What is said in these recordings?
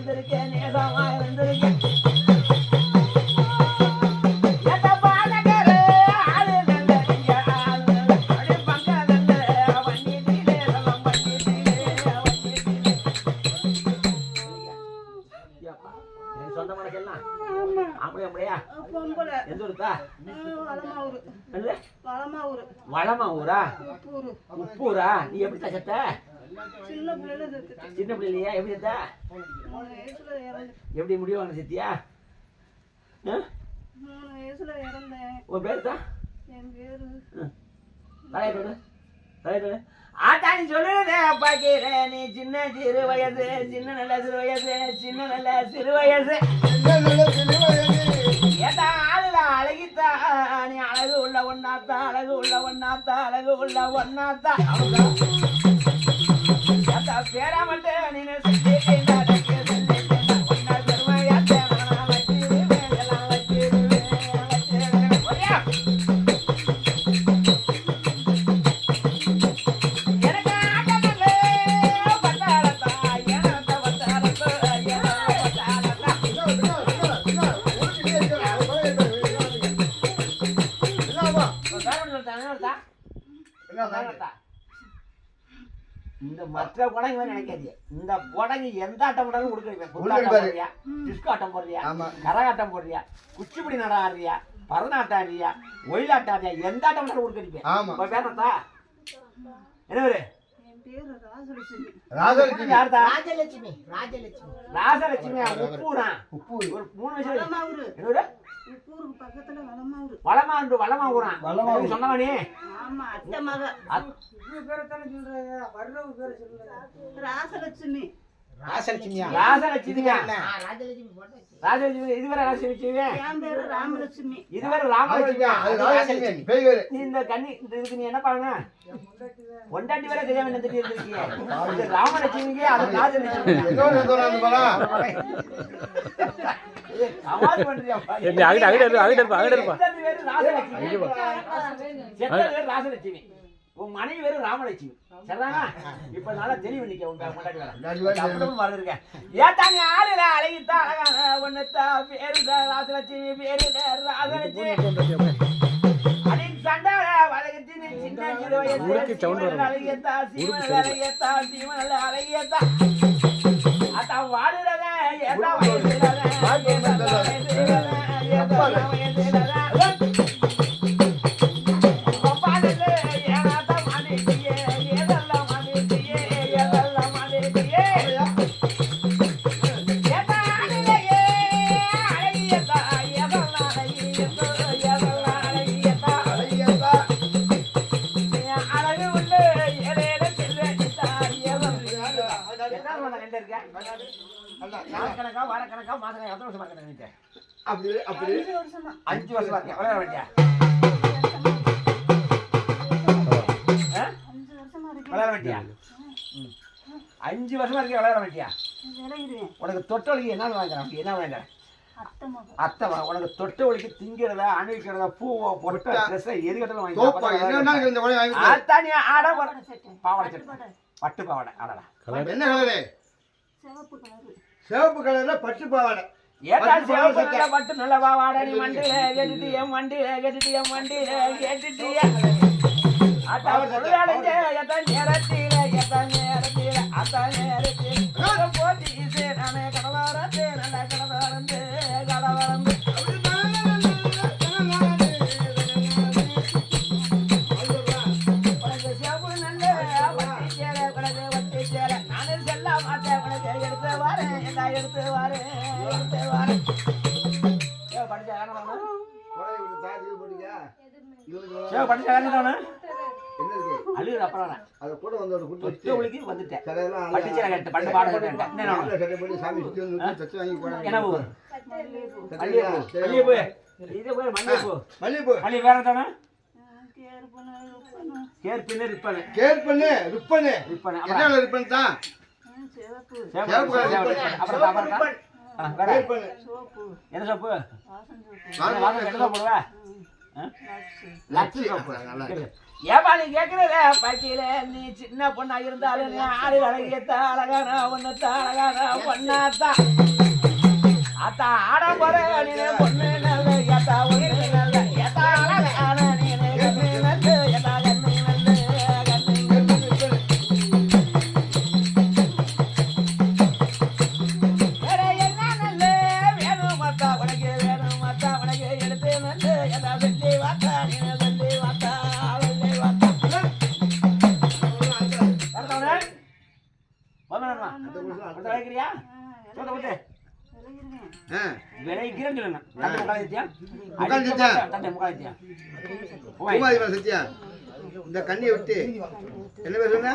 வந்திருக்கேன் நேசமா இருந்திருக்கேன் வளமாவூரா உப்பூரா நீ எப்படி செத்த சின்ன பிள்ளையா எப்படி செத்த எப்படி முடிவாங்க செத்தியா உன் பேர் தான் ஆட்டாணி சொல்லுறதே பாக்கிறேன் நீ சின்ன சிறு வயசு சின்ன நல்ல சிறு வயசு சின்ன நல்ல சிறு வயசு ஏதா ஆளுல அழகித்தா நீ அழகு உள்ள ஒன்னாத்தா அழகு உள்ள ஒன்னாத்தா அழகு உள்ள ஒன்னாத்தா ஏதா பேரா மட்டும் நீ இந்த மற்ற குடங்கு நினைக்காது இந்த குடங்கு எந்த ஆட்டம் போட்டாலும் கொடுக்குறீங்க டிஸ்கோ ஆட்டம் போடுறியா கரகாட்டம் போடுறியா குச்சிப்பிடி நட ஆடுறியா பரதநாட்டம் ஆடுறியா ஒயிலாட்டம் ஆடுறியா எந்த ஆட்டம் போட்டாலும் கொடுக்குறீங்க பேரத்தா என்ன பேரு ராஜலட்சுமி உப்பூரா உப்பூர் ஒரு 3 வயசு வளமாவூரா சொன்னவனே ராஜலட்சுமி இதுவரை ராமலட்சுமி இதுவரை ராமலட்சுமி இந்த கண்ணி இதுக்கு நீ என்ன பாருங்க ஒண்டாட்டி வேற தெரியாம என்ன தெரியும் இருக்கீங்க ராமலட்சுமிக்கு அது ராஜலட்சுமி ராஜலட்சுமி உன் மனைவி வேறு ராமலட்சுமி சரிதானா இப்ப நல்லா தெளிவு நிக்க உங்க முன்னாடி வரேன் ஏத்தாங்க ஆளுல அழகித்தா அழகான ஒன்னத்தா பேரு ராஜலட்சுமி பேரு ராஜலட்சுமி அடின் சண்டால வழக்கத்தின் சின்ன சிறு வயசு அழகியத்தா சீமனல் அழகியத்தா சீமனல் அழகியத்தா அத்தா வாடுறத ஏத்தா வாரக்கணக்கா மாசம் எத்தனை வருஷமா இருக்க அப்படி 5 வருஷமா இருக்க விளையாட வேண்டியா விளையாட வேண்டியா 5 வருஷமா இருக்க விளையாட வேண்டியா உனக்கு தொட்ட வலிக்கு என்ன வாங்குறேன் என்ன வாங்குறேன் அத்தை உனக்கு தொட்ட வலிக்கு திங்கிறதா அணிவிக்கிறதா பூவோ பொருட்டா ட்ரெஸ் எது கட்டலும் வாங்கி ஆட பாவாடை சட்டை பட்டு பாவாடை ஆடலாம் என்ன கலரு சிவப்பு கலர்ல பட்டு பாவாடை ஏட்டா சிவப்பு கலர்ல பட்டு நல்ல பாவாடை நீ மண்டில கேட்டிட்டிய அத்தா சொல்றாளே எத்த நேரத்தில போட்டி சே நானே கடவாரத்தே நல்ல கடவாரந்தே எடுத்து வாரு அழுகுது அப்புறம் அதை கூட வந்து வந்துட்டேன் என்ன சோப்பு போடுவ லட்சு ஏப்பா நீ கேட்கறத பாக்கியில நீ சின்ன பொண்ணா இருந்தாலும் நீ ஆளு அழகியத்தா அழகான ஒன்னத்தா அழகான பொண்ணாத்தா அத்தா ஆட போற நீ பொண்ணு நல்ல ஏத்தா ஒண்ணு நல்ல ஏத்தா அழகான நீ கண்ணு நல்ல ஏத்தா கண்ணு நல்ல கண்ணு வேற என்ன நல்ல வேணும் மத்தா உனக்கு வேணும் மத்தா உனக்கு எடுத்து நல்ல ஏத்தா சொல்லி வாத்தா நீ சொல்லி வாத்தா சொல்லி வாத்தா வைக்கிறியா இந்த கண்ணியை விட்டு என்ன பேர் சொன்ன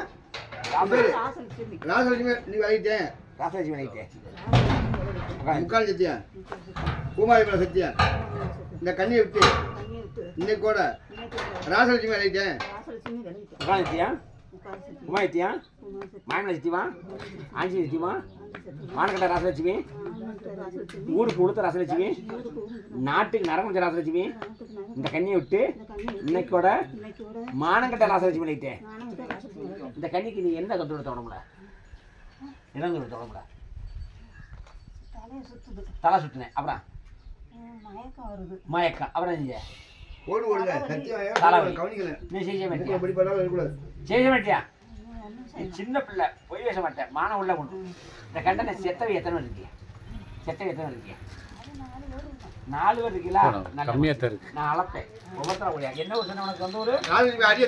ராசலட்சுமி நீ வாங்கிட்டேன் முக்கால் சத்தியா பூமாரி மேல சத்தியா இந்த கண்ணியை விட்டு இன்னைக்கு கூட ராசலட்சுமி வாங்கிட்டேன் உமாயத்தியா மாயமலை சத்தியமா ஆஞ்சி சத்தியமா மானக்கட்ட ராசலட்சுமி ஊருக்கு கொடுத்த ராசலட்சுமி நாட்டுக்கு நரம்பு ராசலட்சுமி இந்த கண்ணியை விட்டு இன்னைக்கோட மானக்கட்ட ராசலட்சுமி நினைட்டேன் இந்த கண்ணிக்கு நீ என்ன கட்டு கொடுத்த உடம்புல என்ன கொடுத்த உடம்புல தலை சுத்தினேன் அப்புறம் மயக்கம் அப்புறம் நீங்க செய்ய மாட்டியா சின்ன பிள்ளை பொய் பேச மாட்டேன் மானம் உள்ள கொண்டு இந்த கண்டனை செத்தவை எத்தனை இருக்கியா செத்தவை எத்தனை இருக்கியா 4 பேர் இருக்கீங்களா நான் அளப்பேன் ஒவ்வொருத்தர முடியா என்ன ஒரு சொன்ன உனக்கு வந்து ஒரு 2 அடி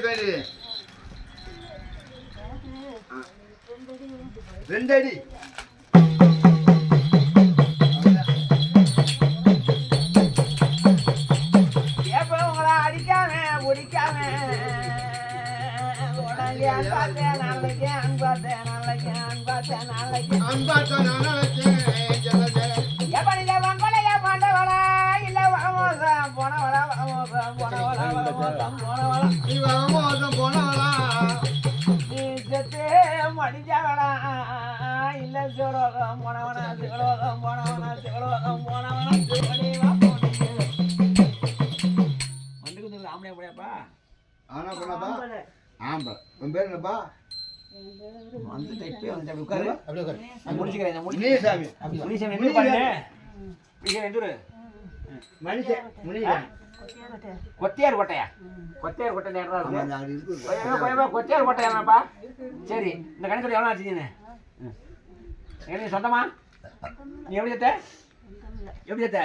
மடிஞ்சவளா இல்ல சிவலோகம் போனவனா சிவலோகம் போனவனா சிவலோகம் போனவனா ஆம்பளை முடியாப்பா ஆனா பண்ணப்பா ஆம்பளை உன் பேர் என்னப்பா கொத்தியார் கொட்டையா கொத்தியார் கொட்டை கொத்தியார் கொட்டையாப்பா சரி இந்த கணக்கு எவ்வளோ ஆச்சுன்னு எனக்கு சொந்தமா நீ எப்படி செத்த எப்படி செத்த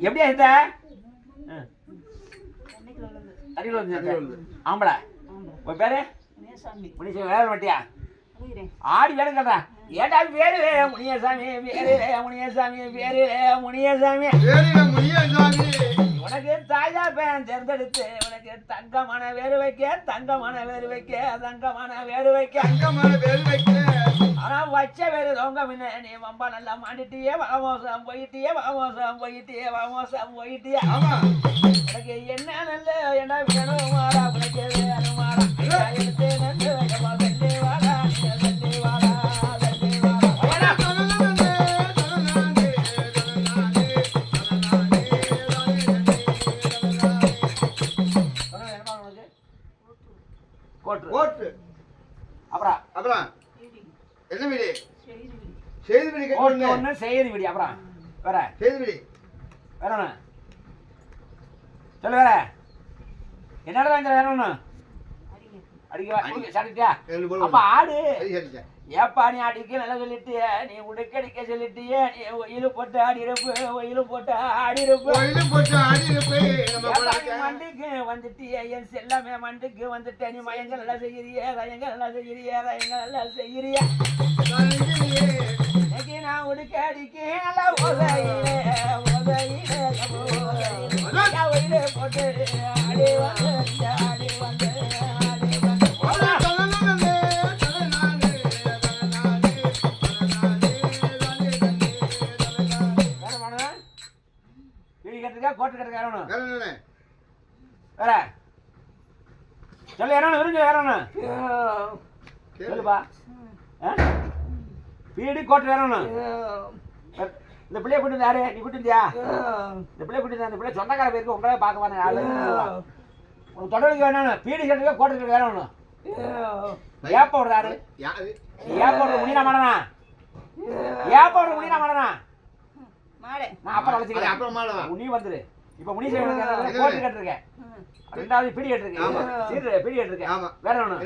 எப்படியா செத்த ஆம்பளை உன் பேரு முனிசாமி வேலை மாட்டியா ஆடி வேலை கேட்டா ஏட்டா பேரு முனியசாமி பேரு முனியசாமி பேரு முனியசாமி உனக்கு தாயா பேன் தேர்ந்தெடுத்து உனக்கு தங்கமான வேறு வைக்க தங்கமான வேறு வைக்க தங்கமான வேறு வைக்க தங்கமான வேறு வைக்க ஆனா வச்ச வேறு தொங்க முன்ன நீ ரொம்ப நல்லா மாட்டிட்டியே வாமோசம் போயிட்டியே வாமோசம் போயிட்டியே வாமோசம் போயிட்டியே உனக்கு என்ன நல்ல என்ன வேணும் மாறா உனக்கு வேணும் மாறா எடுத்து நல்ல சொல்லி வாடா சொல்லி வாடா சொல்லி வாடா கோட்டு அப்புறம் அப்புறம் என்ன வீடு செய்தி வீடு ஒன்று செய்தி வீடு அப்புறம் வேற செய்தி வீடு வேற ஒன்று சொல்லு வேற என்னடா வேற ஒன்று அடிக்க சாப்பிட்டியா அப்ப ஆடு ஏப்பா நீ அடிக்க நல்லா சொல்லிட்டிய நீ உடுக்கடிக்க சொல்லிட்டிய நீ ஒயிலு போட்டு ஆடி இருப்பு ஒயிலு போட்டு ஆடி இருப்பு மண்டிக்கு வந்துட்டிய என் செல்லாமே மண்டிக்கு வந்துட்ட நீ மயங்க நல்லா செய்யறிய ரயங்க நல்லா செய்யறிய ரயங்க நல்லா செய்யறிய இன்னைக்கு நான் உடுக்கடிக்க நல்லா ஒயிலு போட்டு ஆடி வந்து ஆடி வந்து கோட்டு கட்டுக்க வேற சொல்லு யாரும் விருஞ்சு வேற ஒண்ணு சொல்லுப்பா வீடு கோட்டு வேற ஒண்ணு இந்த பிள்ளைய கூட்டு யாரு நீ கூட்டியா இந்த பிள்ளைய கூட்டி அந்த பிள்ளை சொந்தக்கார பேருக்கு உங்களே பார்க்க வந்த ஆளு உனக்கு தொடர்ந்து வேணும் பீடி கட்டுக்க கோட்டத்துக்கு வேணும் ஏப்ப விடுறாரு ஏப்ப விடுற முடியா மாடனா ஏப்ப விடுற முடியா மாடனா நான் அப்புறம் வச்சுக்கிறேன் அப்புறம் நீ வந்துரு இப்ப முனி கோட்டு கட்டிருக்கேன் ரெண்டாவது பீடி கட்டிருக்கேன் சீரு பீடி கட்டிருக்கேன் வேற ஒண்ணு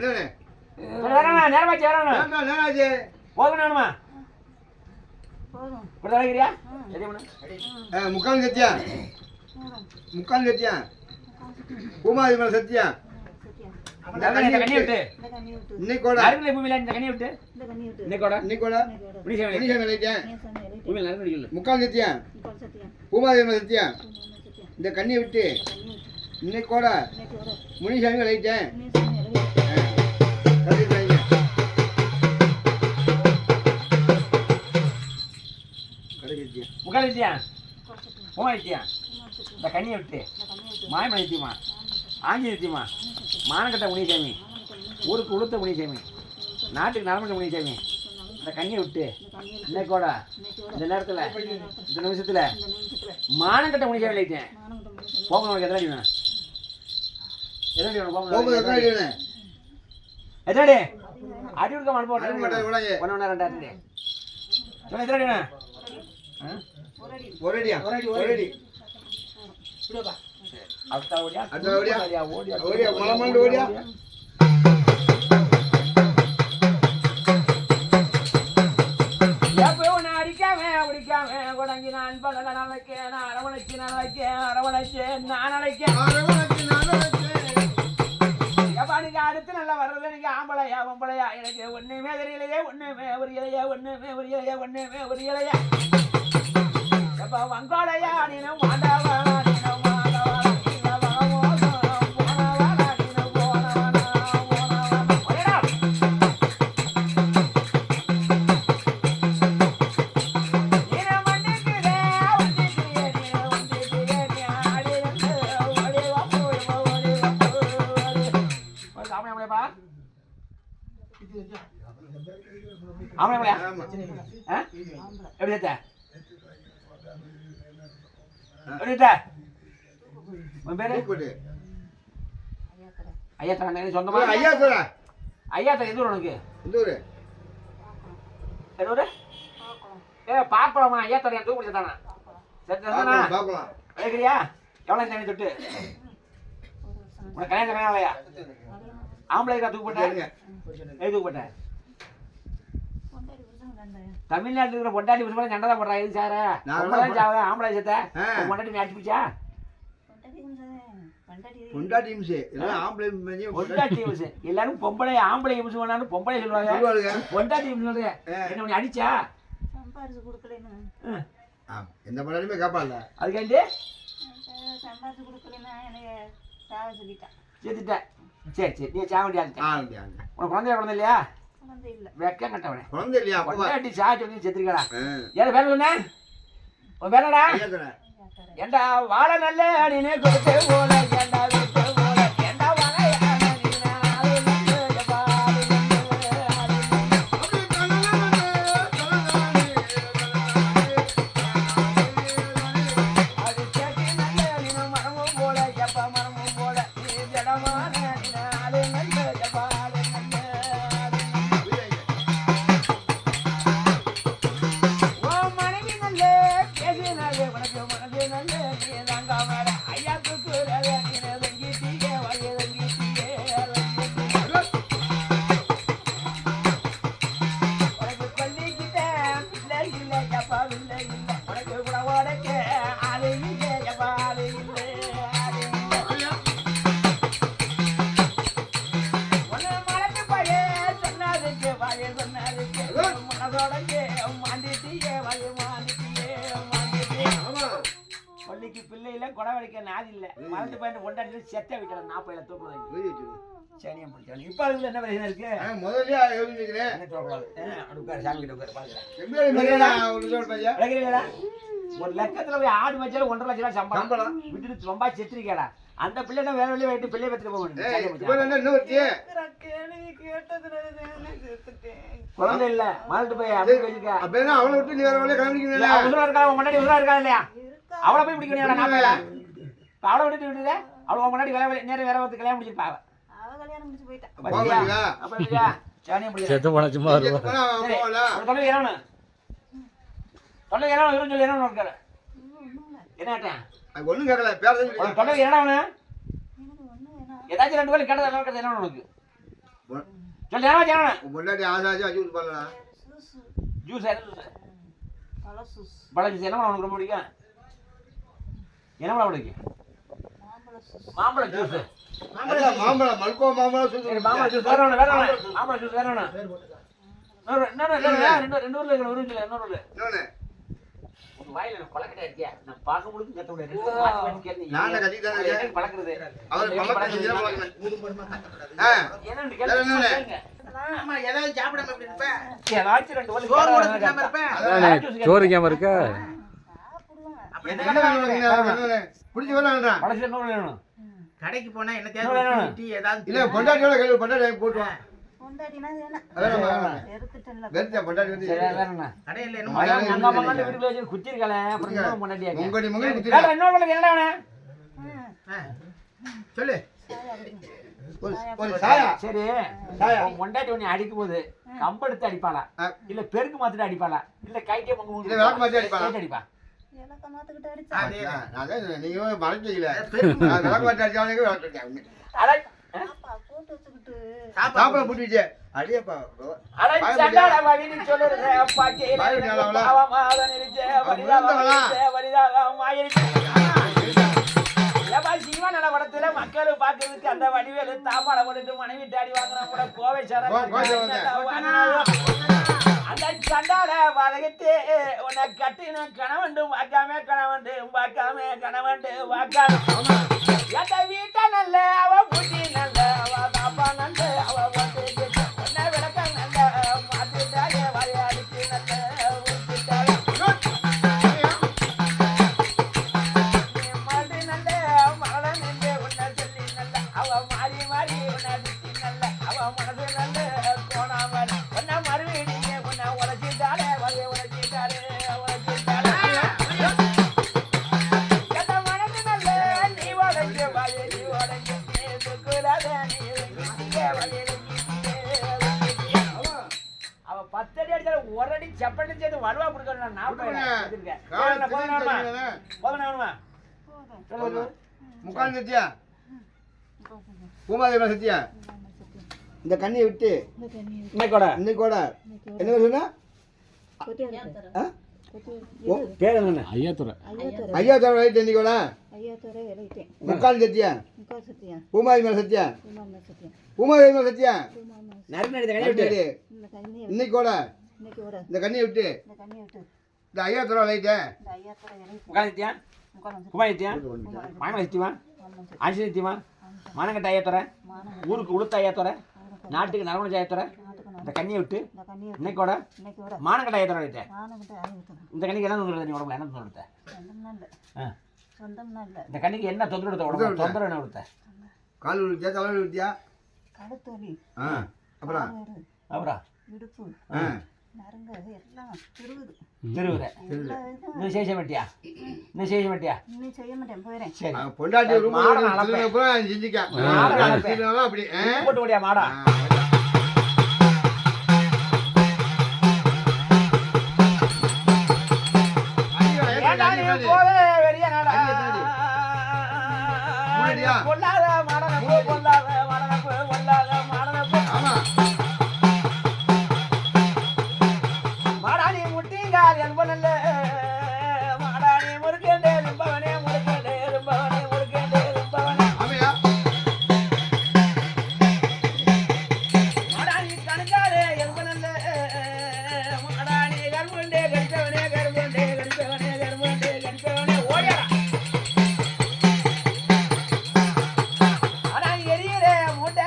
வேற நேரமாச்சு வேற ஒண்ணு போதும் வேணுமா கொடுத்தாக்கிறியா முக்கால் சத்தியா முக்கால் சத்தியா பூமாதி மேல சத்தியா கண்ணி விட்டு இன்னைக்கோட பூமியில இந்த கண்ணி விட்டு இன்னைக்கோட முக்கால் சத்தியா பூமாதி மேல சத்தியா இந்த கண்ணியை விட்டு இன்னைக்கோட முனிசாமி விளையிட்டேன் முக்கால் சத்தியா பூமா சத்தியா இந்த கண்ணியை விட்டு மாயமலை நித்தியமா ஆஞ்சி நித்தியமா மானக்கட்ட முனிசாமி ஊருக்கு உளுத்த முனிசாமி நாட்டுக்கு நலமட்ட முனிசாமி இந்த கண்ணியை விட்டு இன்னைக்கோட இந்த நேரத்தில் இந்த நிமிஷத்தில் மானக்கட்ட முனிசாமி விளையிட்டேன் போகணும் உனக்கு எத்தனை வேணும் எத்தனை வேணும் எத்தனை அடி கொடுக்க மனு போட்டேன் ஒன்று ரெண்டாயிரத்து சொன்ன எத்தனை வேணும் ஒரு அடி அடுத்த ஓடியா ஓடியா மலமண்டு ஓடியா அடிக்காம கொடங்கி நான் பண்ணல நினைக்கேன் அரவணைச்சு நான் அழைக்கேன் எப்பானுக்கு அடுத்து நல்லா வர்றது நீங்க ஆம்பளையா பொம்பளையா எனக்கு ஒண்ணுமே தெரியலையே ஒண்ணுமே ஒரு இலையா எப்ப வங்கோலையா நீனும் மாண்டாவா ஆம்பளை எப்படி உன் பேரு ஐயா தர சொந்தமா ஐயா தர எந்த ஊர் உனக்கு எந்த ஊரு பாக்கலாமா ஐயா தர தூக்கு பிடிச்சதானா கேட்குறியா எவ்வளோ தண்ணி தொட்டு உனக்கு கல்யாணம் வேணாலையா ஆம்பளை தூக்கு போட்டேன் எது தூக்கு போட்டேன் தமிழ்நாட்டில் இருக்கிற பொண்டாட்டி புருஷன் சண்டை தான் போடுறா எது சார ஆம்பளை சேர்த்த பொண்டாட்டி நீ அடிச்சு பிடிச்சா எல்லாரும் பொம்பளை ஆம்பளை இம்சம் வேணாலும் பொம்பளை சொல்லுவாங்க பொண்டாட்டி என்ன உன்னை அடிச்சா எந்த பொண்டாட்டியுமே காப்பாடல அதுக்காண்டி சேர்த்துட்டேன் சரி நீ சாவண்டி உனக்கு குழந்தை இல்லையா வெக்கம் கட்டவனே குழந்தை இல்லையா பொண்டாட்டி சாச்சு வந்து செத்துருக்கடா ஏன் வேலை சொன்ன உன் வேலைடா ஏண்டா வாழ நல்ல நீனே கொடுத்து போல ஏண்டா விட்டு போல ஏண்டா வாழ அது கேட்டு நல்ல நீனும் மரமும் போல எப்ப மரமும் போல நீ ஜடமான அது நல்ல ஜபாடு மனைவி நல்ல பேசினாலே உனக்கு மனது நல்ல நீ தாங்க மேட ஐயா தூக்குறாரு நீ வெங்கிட்டீங்க வழிய வெங்கிட்டீங்க உனக்கு பள்ளிக்கிட்ட இல்லை இல்லை எப்பா இல்லை இல்லை உனக்கு கூட உடக்க அது இல்லை எப்பா அது இல்லை உன்னை மறந்து பழைய சொன்னதுக்கு பழைய சொன்னதுக்கு மனதோடக்கு மாண்டிட்டீங்க வழி மாண்டிட்டீங்க பள்ளிக்கு பிள்ளையில கொடை வடிக்க நாதி இல்ல மறந்து போயிட்டு கொண்டாடி செத்த வைக்கிற 40 தூக்குறது சனியம் பிடிச்சாங்க இப்ப அதுல என்ன பிரச்சனை இருக்கு முதல்ல யோசிக்கிறேன் என்ன சொல்லக்கூடாது அடுப்பாரு சாமி கிட்ட உட்கார பாக்குறேன் எப்படி ஒரு லட்சத்துல போய் ஆடு மேய்ச்சாலும் 1.5 லட்சம் சம்பளம் விட்டுட்டு ரொம்ப செத்துருக்கேடா. அந்த பிள்ளை வேற வழியை வைட்டு பிள்ளைய பத்திட்டு குழந்தை இல்ல மாறிட்டு போய் அப்படி வச்சுக்க. அவளை விட்டு நீ வேற வழியை கவனிக்கணும். உசுரா இருக்கா முன்னாடி உசுரா இருக்கா இல்லையா? அவளை போய் பிடிக்கணும் நான் பேல அவளை விட்டுட்டு விட்டுத அவளை முன்னாடி நேரம் வேற ஒருத்தர் கல்யாணம் முடிச்சிருப்பா. செத்து போன சும்மா ஒண்ணும் கேட்கல பேர ஏதாச்சும் 2 பேரும் கேட்டது என்ன உனக்கு முன்னாடி ஆசாச்சு அஜூஸ் பண்ணலாம். ஜூஸ் பழ ஜூஸ் என்ன உனக்கு ரொம்ப பிடிக்கும்? என்ன பழம் பிடிக்கும்? மாம்பழ ஜூஸ். மாம்பழம் மல்கோ மாம்பழம் ஜூஸ். மாம்பழ ஜூஸ் வேற வேற மாம்பழ ஜூஸ் வேற ரெண்டு ஊர்ல இருக்கிற ஒரு இன்னொரு வாயில பழக்கட்டே இருக்கியா? நான் பார்க்க முடியும் கத்த முடியாது. நான் கத்தி தான் பழக்கிறது அவர் ஏதாவது சாப்பிடாம எப்படி இருப்ப? ஏதாச்சும் 2 சோறு கூட தின்னாம இருப்ப? சோறு கேம இருக்கா? புடிச்சு வரலாம். பழசு என்ன வேணும்? கடைக்கு போனா என்ன தேவை? டீ ஏதாவது இல்ல பொண்டாட்டியோட கேள்வி பொண்டாட்டி போட்டுவான். பொண்டாட்டினா வேணா வெறுத்துட்டல வெறுத்த பொண்டாட்டி வந்து கடையில என்ன அங்க பக்கத்துல வீட்டுல வச்சு குச்சி இருக்கல அப்புறம் இன்னொரு பொண்டாட்டியா முங்கடி முங்கடி குத்தி வேற இன்னொரு பொண்ணு என்ன வேணும்? சொல்லு ஒரு சாயா. சரி உன் பொண்டாட்டி உன்னை அடிக்கும் போது கம்பெடுத்து அடிப்பாளா இல்ல பெருக்கு மாத்திட்டு அடிப்பாளா இல்ல கைக்கே இல்ல விளக்கு மாத்தி அடிப்பாளா? அடிப்பா எனக்கு மாத்துக்கிட்டு அடிச்சா நீங்க மறைக்கல விளக்கு மாத்தி அடிச்சாலே விளக்கு பாப்பா போட்டு வச்சுக்கிட்டு சாப்பிட புட்டிச்சு அடியப்பா அட சண்டால வவினி சொல்லுறே பாக்கே பாவமாத நிரிச்சே வரிதாமாயிருச்சு. ஏப்பா சிவனல படத்துல மக்கள் பாக்குறதுக்கு அந்த வடிவேலு தாப்பாட போட்டுட்டு மனைவி டாடி வாங்குறா கூட கோவை அந்த சண்டால வதகிட்டு உன்னை கட்டின கணவண்டு வாக்காம கணவண்டு வாக்காம எந்த வீட்டை நல்ல அவ பூட்டி நல்ல அவ பாப்பா நல்ல அவ உன்னை விளக்க நல்ல மாத்திட்டாலே வரையாடிச்சு நல்ல ஊத்திட்டாலே மாடி நல்ல மகள நின்று உன்னை சொல்லி நல்ல அவ மாறி உன்னை திட்டி நல்ல அவ மனசு நல்ல கோணாமல் உன்னை மறுவீடிங்க உன்னை உழைச்சிட்டாலே உழைச்சிட்டாலே அவ 10 அடி அடிச்சாலும் ஒரு அடி செப்படி சேர்த்து வலுவா கொடுக்கணும். நான் முக்கால் சத்தியா பூமாதேவ சத்தியா இந்த கண்ணியை விட்டு இன்னைக்கோட என்ன சொன்னா பேர் என்ன? ஐயா தர ரைட் இன்னைக்கோட ஐயாத்தோட விளையிட்டேன் முக்கால் சத்தியா முக்கால் சத்தியா பூமாதேவ சத்தியா சத்தியா பூமாதேவ சத்தியா இந்த கண்ணியை இன்னைக்கோட இன்னைக்கு ஒரு இந்த கண்ணியை விட்டு இந்த கண்ணியை விட்டு இந்த ஐயா தர ரைட்டு இந்த ஐயாத்தோட விளையிட்டேன் முகாலத்தியா குமாரத்தியா மாயமத்தியமா ஆஞ்சத்தியமா மானங்கட்ட ஐயாத்தோர ஊருக்கு உளுத்த ஐயாத்தோர நாட்டுக்கு நரவண ஐயாத்தோர இந்த கண்ணியை விட்டு இந்த கண்ணியை இன்னைக்கோட இன்னைக்கு ஒரு மானங்கட்ட ஐயாத்தோர வைத்த மானங்கிட்ட ஆயிட்டேன் இந்த கண்ணிக்கு என்ன தொந்தரவு நீ உடம்புல என்ன தொந்தரவு? சொந்தம்னா இல்ல சொந்தம்னா இல்ல இந்த கண்ணிக்கு என்ன தொந்தரவு உடம்புல தொந்தரவு என்ன கொடுத்த? கால் விழுத்தியா தலை விழுத்தியா கழுத்தொலி அப்புறம் அப்புறம் இடுப்பு நரங்க எல்லாம் திருவுது இன்னும் செய்ய மாட்டியா? இன்னும் செய்ய மாட்டியா? இன்னும் செய்ய மாட்டேன் போயிறேன் சரி பொண்டாட்டி மாடை செஞ்சுக்க அப்படி போட்டு ஓடியா மாடா பொல்லாத மரணப்பு மாடாணி முட்டிங்கால் என்பனல்ல மாடாணி முறுக்கேண்டே இருப்பவனே மாடாணி கணுக்காலே என்பனல்ல மாடாணி கரும்புண்டே கடிப்பவனே ஓடியா மூட்டை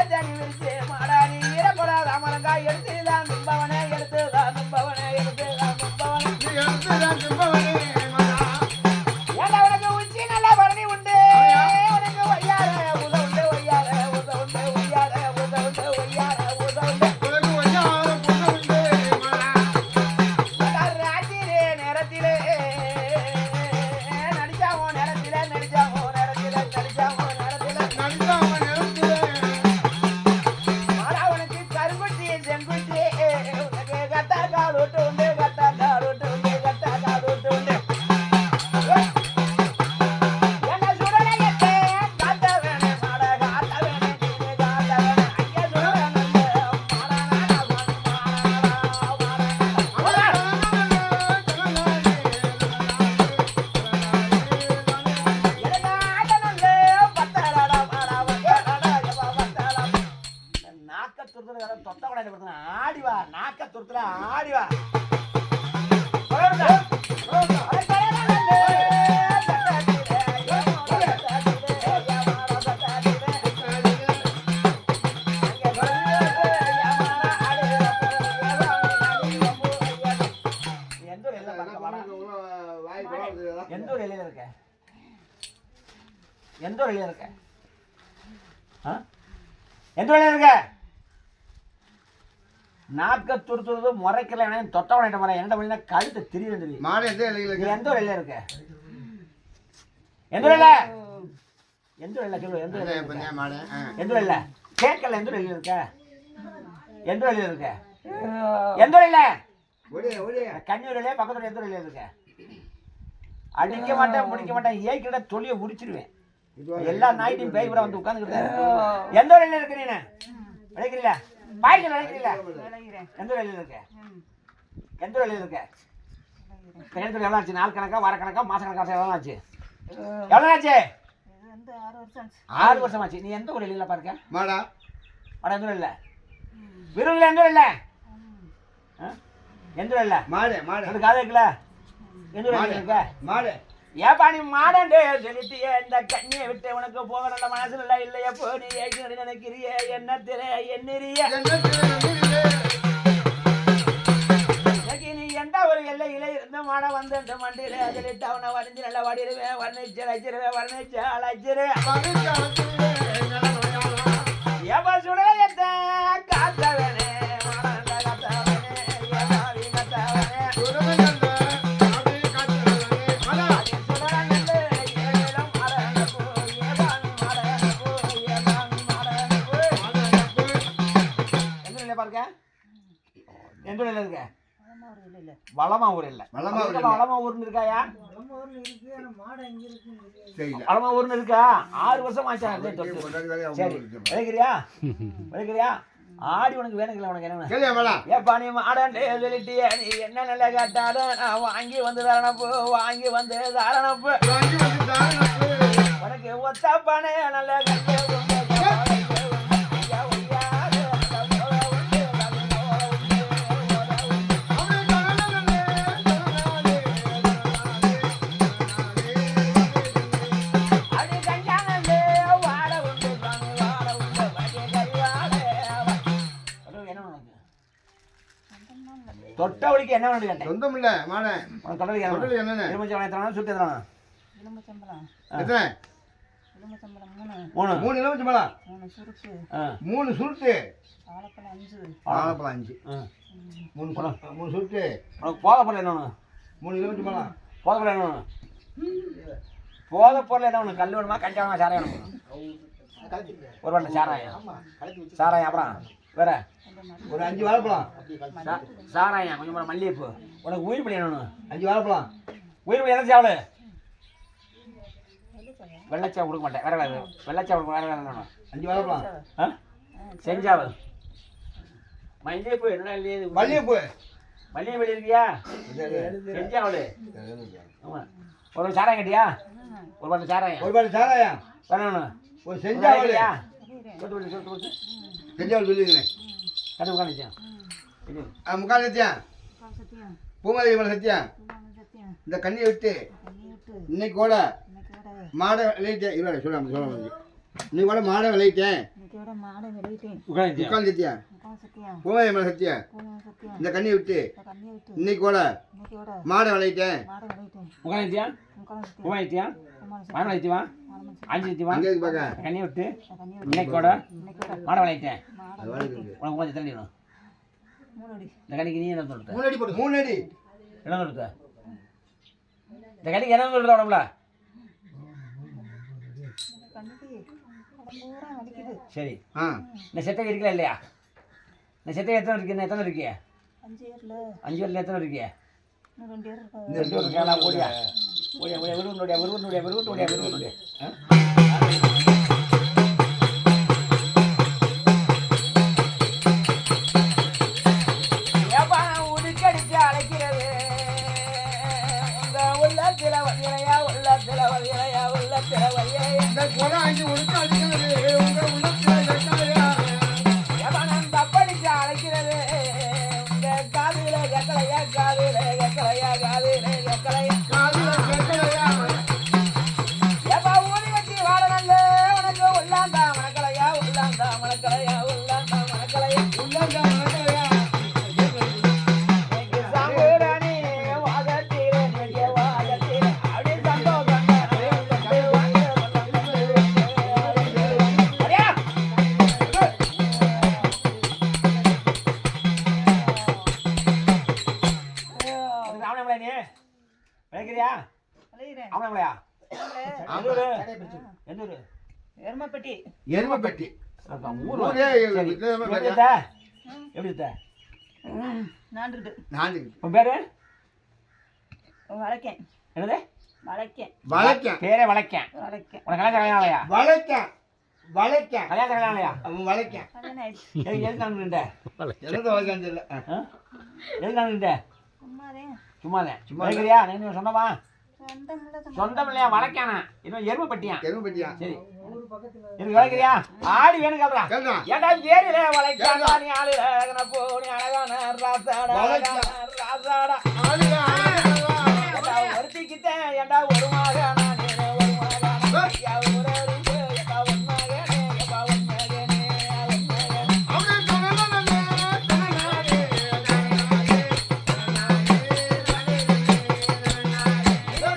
எந்த வழியில இருக்க? எந்த வழியில இருக்க? நாக்க துருத்துறது முறைக்கல தொட்டவன முறை என்ன பண்ணா கழுத்தை திரியும் தெரியும். மாடு எந்த வழியில நீ இருக்கு? எந்த வழியில இருக்க? எந்த வழியில? எந்த வழியில சொல்லு. எந்த வழியில இருக்க? மாடு எந்த வழியில? கேட்கல. எந்த வழியில இருக்க? எந்த வழியில இருக்க? எந்த வழியில? கண்ணூர் வழியா பக்கத்துல எந்த வழியில இருக்க? அடிக்க மாட்டேன் முடிக்க மாட்டேன் ஏக்கிட்ட தொழிய உரிச்சிருவேன். எல்லா நாய்ட்டையும் பேய் கூட வந்து உட்காந்துக்கிட்டு எந்த வழியில இருக்க? நீ விளைக்கிறீங்களா? பாய்ச்சல் விளைக்கிறீங்களா? எந்த வழியில இருக்க? எந்த வழியில இருக்க? கிணத்துல எவ்வளோ ஆச்சு? நாள் கணக்கா வார கணக்கா மாச கணக்கா எவ்வளோ ஆச்சு? எவ்வளோ ஆச்சு? 6 வருஷம் ஆச்சு. நீ எந்த ஒரு வழியில பாருக்க? மாடா மாடா எந்த வழியில? விருதுல எந்த வழியில? எந்த வழியில? மாடு மாடு அது காது வைக்கல. எந்த வழியில இருக்க? மாடு ஏப்பா நீ மாடண்டே செலுத்திய இந்த கண்ணியை விட்டு உனக்கு போக நல்ல மனசுல இல்ல இல்லையா? போ நீ நினைக்கிறிய என்ன திரை எண்ணிறிய நீ எந்த ஒரு எல்லையில இருந்து மாட வந்து மண்டியில செலுத்தி அவனை வரைஞ்சு நல்லா வடிடுவேன். வர்ணிச்சு அழைச்சிருவேன். வர்ணிச்சு அழைச்சிருவேன். ஏப்பா சுடையத்த காத்தவனே மாடண்ட காத்தவனே ஏதாவி காத்தவனே எந்த ஊர்ல இருக்க? வளமா ஊர் இல்ல. வளமா ஊர்னு இருக்காயா? வளமா ஊர்னு இருக்கா? 6 வருஷம் ஆச்சா? சரி விளைக்கிறியா? விளைக்கிறியா? ஆடி உனக்கு வேணுங்களா? உனக்கு என்ன? ஏப்பா நீ மாடண்டே சொல்லிட்டிய நீ என்ன நல்ல கேட்டாலும் நான் வாங்கி வந்து தரணப்பு. வாங்கி வந்து தரணப்பு. உனக்கு ஒத்தப்பானே நல்ல கட்டு தொட்டவழிக்கு என்ன வேணும் கேட்டேன். சொந்தம் இல்ல மாட உனக்கு தொட்டவழிக்கு என்ன வேணும்? என்னன்னு எலுமிச்சம்பழம் எத்தனை சுட்டு எத்தனை? எத்தனை? 3 எலுமிச்சம்பழம் 3 சுருட்டு வாழைப்பழம் 5 3 சுருட்டு. உனக்கு போதைப்பொருள் என்ன வேணும்? 3 எலுமிச்சம்பழம் போதைப்பொருள் என்ன வேணும்? போதைப்பொருள் என்ன வேணும்? கல் வேணுமா? கஞ்சா வேணுமா? சாராயம் வேணுமா? ஒரு வண்டி சாராயம். சாராயம் அப்புறம் வேற ஒரு 5 வாழைப்பழம். சாராயம் கொஞ்சம் மல்லிகைப்பூ. உனக்கு உயிர் பணி என்ன வேணும்? 5 வாழைப்பழம். உயிர் பணி என்ன சாவல்? வெள்ளச்சா கொடுக்க மாட்டேன். வேற வேறு வெள்ளச்சா கொடுக்க வேற வேறு வேணும். 5 வாழைப்பழம். செஞ்சாவல் மல்லிகைப்பூ என்ன இல்லையே? மல்லிகைப்பூ மல்லிகை வெளியே இருக்கியா? செஞ்சாவல். ஆமாம். ஒரு சாராயம் கட்டியா? ஒரு பாட்டு சாராயம். ஒரு பாட்டு சாராயம் வேணும். ஒரு செஞ்சாவல். சொத்து செஞ்சாவல் சொல்லிக்கிறேன். கட்டு உட்காந்துச்சா? முக்கால் சத்தியம் பூமாதேவி மேல சத்தியம். இந்த கண்ணியை விட்டு இன்னைக்கு கூட மாடை விளையிட்டேன். இல்லை சொல்ல இன்னைக்கு கூட மாடை விளையிட்டேன். முக்கால் சத்தியம் பூமாதேவி மேல சத்தியம். இந்த கண்ணியை விட்டு இன்னைக்கு கூட மாடை விளையிட்டேன். உட்காந்துச்சியா? பூமாதித்தியா? மாடை வளைத்தியா? 5 சத்தியமா? கண்ணியை விட்டு இன்னைக்கு கூட மாடை விளையிட்டேன். உனக்கு கொஞ்சம் தண்ணி வேணும். இந்த கணிக்கு நீ என்ன சொல்ற? 3 அடி போடு. 3 அடி என்ன சொல்ற? இந்த கணிக்கு என்ன சொல்ற? உடம்புல சரி. இந்த செட்டை இருக்கல இல்லையா? இந்த செட்டை எத்தனை இருக்கு? என்ன எத்தனை இருக்கிய? 5 பேர்ல எத்தனை இருக்கிய? 2 இருக்கா? ஓடியா ஓடியா ஓடியா விருவனுடைய விருவனுடைய விருவனுடைய விருவனுடைய உடுக்கடிச்சு அழைக்கிறது உங்க உள்ளத்தில வகையா உள்ளத்தில வகையா உள்ளத்தில வகையா இந்த குறை 5 உடுக்க அடிக்கிறது உங்க உள்ளத்தில எவனும் தப்படிச்சு அழைக்கிறது உங்க காதுல கக்கலையா காதுல கக்கலையா காதுல கக்கலையா காதுல கக்கலையா எப்ப ஊதி வச்சு வாழ நல்ல உனக்கு உள்ளாந்தா மணக்கலையா உள்ளாந்தா மணக்கலையா உள்ளாந்தா மணக்கலையா உள்ளாந்தா மணக்கலையா சாம்பூராணி வாகத்தீர நீங்க வாகத்தீர அப்படி சந்தோஷம் எந்த ஊரு? எருமைப்பட்டி எருமைப்பட்டி அதான் ஊரு. ஊரே சரி. வித்தியாசமா எப்படி பேசுறா. இருக்க? எப்படி இருக்க? நாண்டுக்கிட்டு நாண்டுக்கு உன் பேரு வளைக்கேன் என்னது? வளைக்கேன் வளைக்கான் பேரே வளைக்கேன். வளைக்கேன் உனக்கு கல்யாணம் கல்யாணம் வளைக்கான் வளைக்கான் கல்யாணம் கல்யாணம் அவன் வளைக்கான் கல்யாணம் ஆயிடுச்சு எதுக்கு நான் நின்ற? என்னது வளைக்கான்னு தெரியல எதுக்கு நான் நின்ற? சும்மாதே சும்மாதான். சும்மா கேட்குறியா? நீ சொந்தமா? சொந்தமில்ல சொந்தம் இல்லையா? வளைக்கானா? இன்னும் எருமைப்பட்டியா? எருமைப்பட்டியா சரி. எனக்கு வளைக்கிறியா? ஆடி வேணும் கேள்றா. கேள்றா ஏண்டா ஏரியில வளைக்காண்டா நீ ஆளு அழகன போ நீ அழகான ராசாடா வளைக்கா. ராசாடா. ஆளுடா, ஏண்டா ஒருத்திக்கிட்ட ஏண்டா ஒரு மகனா நீனு ஒரு மகனா ஐயா ஒரு அரும்பு ஏண்டா ஒரு மகனே ஏண்டா ஒரு மகனே ஒரு மகனே. அவனே சொன்னதானே, சொன்னதானே,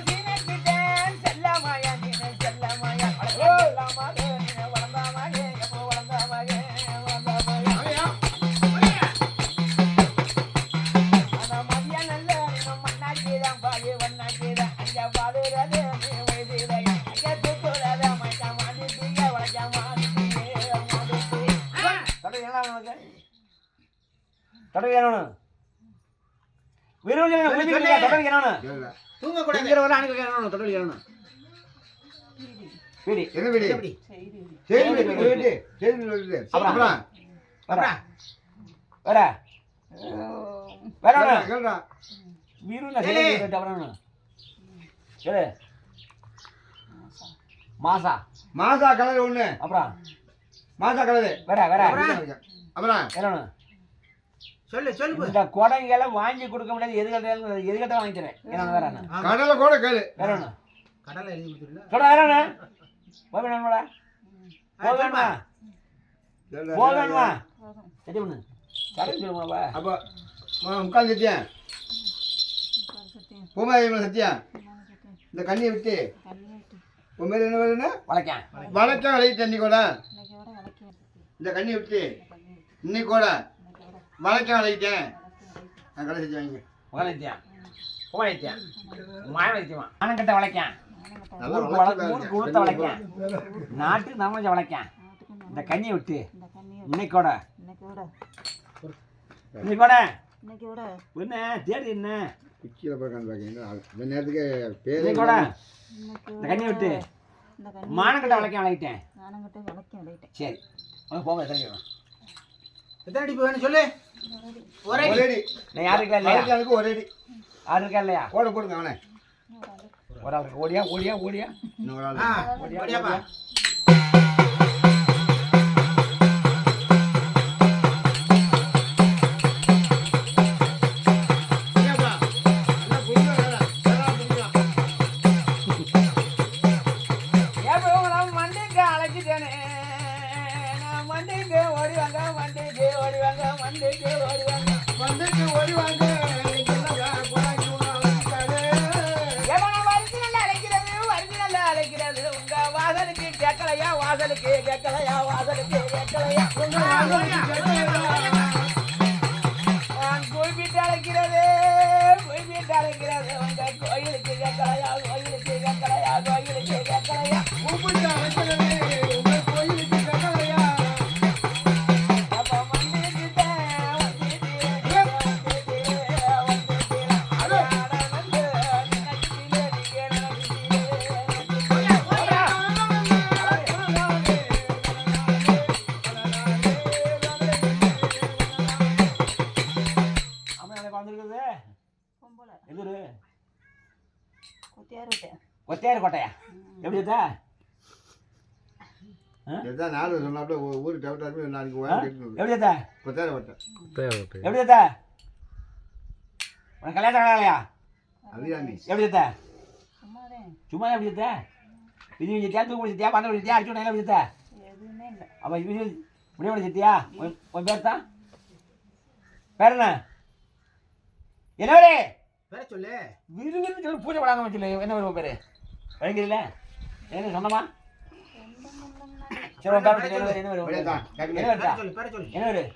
சீனக்கிட்டேன் செல்லமாயா நீனு செல்லமாயா வளர்ந்தாமாக நீனு வளர்ந்தாமாக எப்போ வளர்ந்தாமாக வளர்ந்தாமாக. ஐயா, அந்த மதிய நல்ல நீனும் மண்ணாக்கிதான் பாதி வண்ணாக்கிதான் அங்க பாடுறது நீ வயசுல அங்க தூக்குறத மச்சா மாட்டிட்டீங்க வளைச்சா மாட்டிட்டீங்க மாட்டிட்டு தொடர் என்ன உனக்கு தொடர் என்ன விரும்பி தொடர் என்ன கேளுடா. தூங்கக்கூடாது. திங்கிறவரை அனுப்பி என்ன தொடர் என்ன வீடி என்ன வீடு? எப்படி? செய்தி சரி வீடு, வீடு, சரி வீடு. அப்புறம் வர வர வேற ஒண்ணு கேளுடா. வீருல சேர்த்து அப்புறம் சரி மாசா மாசா கலர் ஒண்ணு, அப்புறம் மாசா கலரு. வேற வேற அப்புறம் வேற ஒண்ணு சொல்லு சொல்லு போ. இந்த கொடைங்களை வாங்கி கொடுக்க முடியாது எதுக்கிட்ட வாங்கி தரேன் என்ன வேற என்ன ஆமா. கடலை கூட கேளு. வேற ஒண்ணு கடலை எழுதி கொடுத்துருல. சொல்ல வேற ஒண்ணு போக வேணுமா போக வேணுமா கேளுடா. போக வேணுமா போதும் சரி ஒண்ணு சரி சொல்லுமா அப்போ உட்காந்து சத்தியா சத்தியம் பூமாரி சத்தியா சத்தியம் இந்த கண்ணியை விட்டு கல்யாட்டு உன் பேர் என்ன வேணும்னா வளைக்கேன் வளைக்கா விளைய தண்ணி கூட இன்னைக்கு விட வளைக்கேன் இந்த கண்ணியை விட்டு கல்யாட்டு இன்னைக்கு கூட இன்னைக்கு விட வளைக்கா விளையிட்டேன் வளைக்கேன் நான் கடை செஞ்சு வாங்கி உகலத்தியா உகலத்தியா மாய வைத்தியமா ஆனங்கட்ட வளைக்கேன் நல்லா ஊருக்கு வளைச்சு ஊருக்கு உளுத்த வளைக்கேன் நாட்டு நம்மள வளைக்கேன் நாட்டுக்கு இந்த கண்ணியை விட்டு இந்த கண்ணியை இன்னைக்கு கூட இன்னைக்கு விட இன்னைக்கு கூட இன்னைக்கு விட என்ன தேடி என்ன குச்சியில் பார்க்காந்து பார்க்கீங்க இந்த நேரத்துக்கு பேர் இன்னைக்கு கூட இன்னைக்கு இந்த கண்ணியை விட்டு இந்த கண்ணி மானங்கட்ட வளைக்கேன் வளைக்கிட்டேன் நானங்கிட்ட வளைக்கேன் விளையிட்டேன் சரி உனக்கு போங்க தெரியும் எத்தனை அடி வேணும் சொல்லு. ஒரே அடி. ஒரே அடி நான் யாரு இருக்கா இல்லையா வளைக்கானுக்கு ஒரே அடி யாரு இருக்கா இல்லையா போட போடுங்க அவனை ஒரு ஆளுக்கு ஓடியா ஓடியா ஓடியா இன்னும் ஒரு ஆள் ஆ, ஓடியாப்பா. ஏப்பா, என்ன புரியல வேலை? வேலை புரியல. எப்போ நான் மண்டிக்கு அழைச்சிட்டேனே நான் மண்டிக்கு ஓடி வாங்க மண்டிக்கு ஓடி வாங்க மண்டிக்கு ஓடி வாங்க வந்துட்டு ஓடி வாங்க என்னடா குழாய்க்கு உன்னை அழைச்சிட்டாரு. எவன வருஷம் அழைக்கிறது உங்க வாசலுக்கு கேட்கலையா வாசலுக்கு கேட்கலையா வாசலுக்கு கேட்கலையா உங்க வாசலுக்கு கேட்கலையா? நான் குறிப்பிட்டு அழைக்கிறது உங்க கோயிலுக்கு கேட்கலையா கோயிலுக்கு கேட்கலையா கோயிலுக்கு கேட்கலையா கூப்பிட்டு அழைக்கிறது உங்க கோயிலுக்கு கேட்கலையா? அப்ப மண்டிக்கிட்ட பொம்பளை எதிரு கொத்தியார் விட்டேன் ஒத்தையார் கோட்டையா எப்படி இருக்கா? இதுதான் நாலு சொன்னாப்புல ஊருக்கு டவுட்டாருமே நாளைக்கு கேட்டு எப்படி இருக்கா? கொத்தார வட்டேன் எப்படி இருக்கா? உனக்கு கல்யாணம் ஆகலையா? அபிராமி எப்படி இருக்கா? சும்மாதேன் சும்மா எப்படி இருக்கா? இது வச்சுட்டியா தூக்கு வச்சுட்டியா பந்தம் வச்சுட்டியா அடிச்சு விட்டா எப்படி இருக்கா? எதுவுமே இல்லை அப்போ இது முடிவு வச்சுட்டியா உன் பேர் தான் பேர் என்ன என்ன பேரு பேரை சொல்லு. விருது சொல்லி பூஜை படாம வச்சுல என்ன பேர் உன் பேர் வழங்குறீங்கள என்ன சொன்னமா சரி உன் பேர் என்ன பேர் என்ன பேர் அப்படியே தான் என்ன கேட்கல. பேர்டா? பேரை சொல்லு பேரை சொல்லு. என்ன பேர்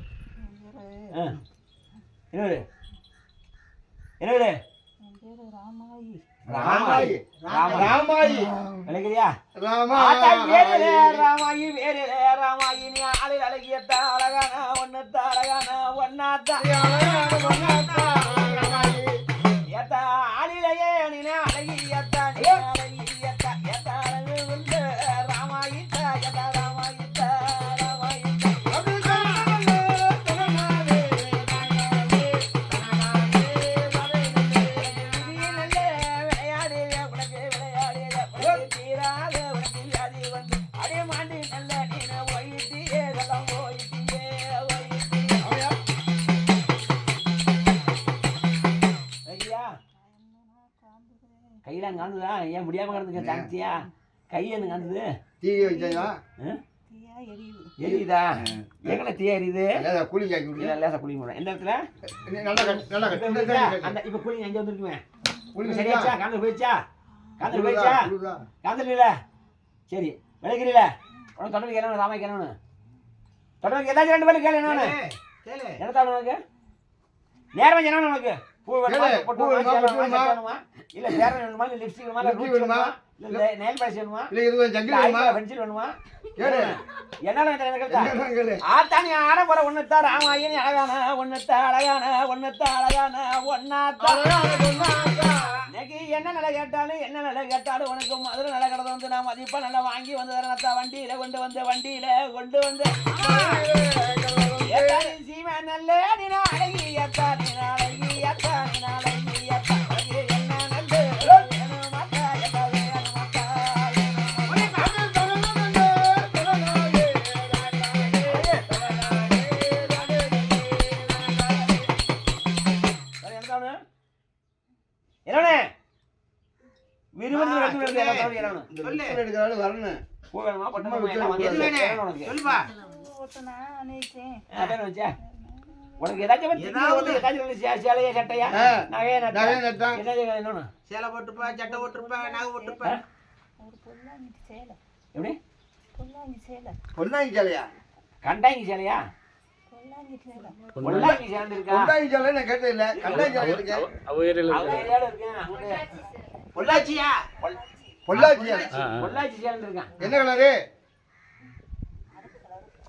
என் என்ன பேர் என்ன பேர் பேர் ராமாயி ராமாயி ராமாயி விளக்குறியா ராமா வேறே ராமாயி வேறே ராமாயி நீ ஆளில் அழகியத்தா அழகான ஒன்னத்தா அழகான ஒன்னாத்தா ஏத்தா ஆளிலையே நீ அழகியத்தா நீ அழகியத்தா ஏத்தா அழகு உண்டு ராமாயித்தா ஏத்தா ராமாயித்தா கையில காந்துதா ஏன் முடியாம கிடந்துக்க தாங்கிச்சியா கை என்ன காந்துது டிவி வச்சா தீயா எரியுது. எரியுதா எங்களை தீ எரியுது கூலி காக்கி விடுங்க லேசா குளிக்க முடியும் எந்த இடத்துல நல்லா கட்டு அந்த இப்ப குளிங்க அங்கே வந்துருக்குமே கூலி சரியாச்சா காந்தல் போயிடுச்சா காந்தல் போயிடுச்சா காந்தல் இல்ல சரி விளைக்கிறீல உனக்கு தொடர்பு என்ன ராமாய்க்கு என்ன தொடர்பு ஏதாச்சும் ரெண்டு பேரும் கேளு என்ன கேளு என்ன தாள் உனக்கு நேரம் என்ன உனக்கு பூ வேணுமா பொட்டு வேணுமா இல்ல வேற வேணுமா இல்ல லிப்ஸ்டிக் வேணுமா இல்ல ரூட் வேணுமா இல்ல நெயில் பாலிஷ் வேணுமா இல்ல இது ஜங்கிலி வேணுமா பென்சில் வேணுமா கேளு என்ன கேட்டா கேளு ஆத்தானி ஆட போற ஒன்னத்தா ராமாயணி அழகான ஒன்னத்தா அழகான ஒன்னத்தா அழகான ஒன்னாத்தா இன்னைக்கு என்ன நிலை கேட்டாலும் என்ன நிலை கேட்டாலும் உனக்கு மதுரை நிலை கடந்து வந்து நான் மதிப்பா நல்லா வாங்கி வந்து தரணத்தா வண்டியில கொண்டு வந்து சீமை நல்ல நீ அழகியத்தா நீ அழகியத்தா நீ அழகியத்தா என்ன நல்ல என்னே விரும்புறது வரணும் பூ வேணுமா பட்டு எது வேணும் சொல்லுப்பா ஓட்டுனா நினைச்சேன். உனக்கு ஏதாச்சும் சேலையா சட்டையா நகையா நட்டா இன்னொன்னு சேலை போட்டுப்பா சட்டை போட்டுருப்பா நகை போட்டுருப்பா ஒரு பொல்லாங்கி சேலை. எப்படி பொல்லாங்கி சேலை. பொன்னாங்கி சேலையா கண்டாங்கி சேலையா பொல்லாங்கி சேலை. பொல்லாங்கி சேர்ந்து இருக்கா பொன்னாங்கி சேலை நான் கேட்டது இல்ல கண்டாங்கி சேலை இருக்கேன் பொள்ளாச்சியா பொள்ளாச்சி பொள்ளாச்சி சேர்ந்து இருக்கான் என்ன கலரு